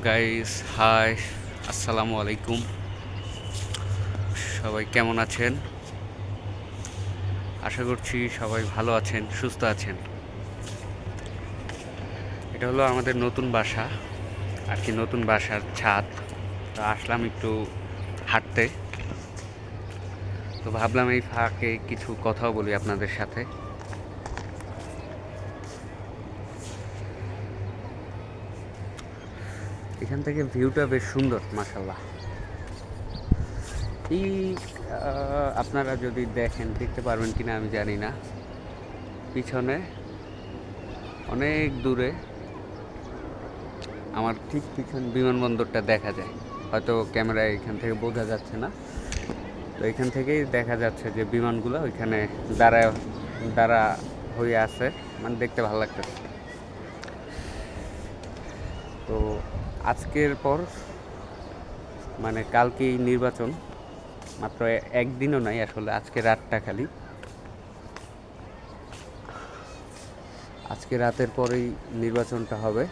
Guys, high, আসসালামু আলাইকুম। সবাই কেমন আছেন? আশা করছি সবাই ভালো আছেন, সুস্থ আছেন। এটা হলো আমাদের নতুন বাসা, আর কি নতুন বাসার ছাদ। তো আসলাম একটু হাঁটতে। তো ভাবলাম এই ফাঁকে কিছু কথাও বলি আপনাদের সাথে। এখান থেকে ভিউটা বেশ সুন্দর, মাশাআল্লাহ। এই আপনারা যদি দেখতে পারবেন কিনা আমি জানি না, পিছনে অনেক দূরে আমার ঠিক পিছন বিমানবন্দরটা দেখা যায়। হয়তো ক্যামেরায় এখান থেকে বোঝা যাচ্ছে না। তো এখান থেকেই দেখা যাচ্ছে যে বিমানগুলো ওইখানে দাঁড়া হয়ে আছে, মানে দেখতে ভালো লাগতেছে। তো আজকের পর মানে কালকেই নির্বাচন, মাত্র একদিনও নাই আসলে, আজকে রাতটা খালি, আজকে রাতের পরেই নির্বাচনটা হবে।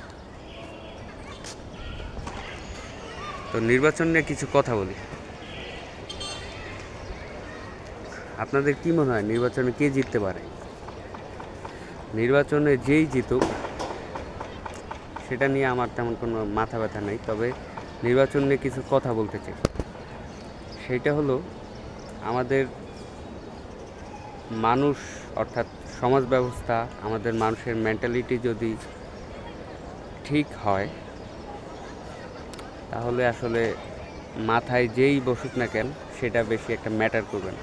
তো নির্বাচন নিয়ে কিছু কথা বলি। আপনাদের কি মনে হয় নির্বাচনে কে জিততে পারে? নির্বাচনে যেই জিতুক সেটা নিয়ে আমার তেমন কোনো মাথা ব্যথা নেই, তবে নির্বাচন নিয়ে কিছু কথা বলতে চাই। সেইটা হলো, আমাদের মানুষ অর্থাৎ সমাজ ব্যবস্থা, আমাদের মানুষের মেন্টালিটি যদি ঠিক হয় তাহলে আসলে মাথায় যেই বসুক না কেন সেটা বেশি একটা ম্যাটার করবে না।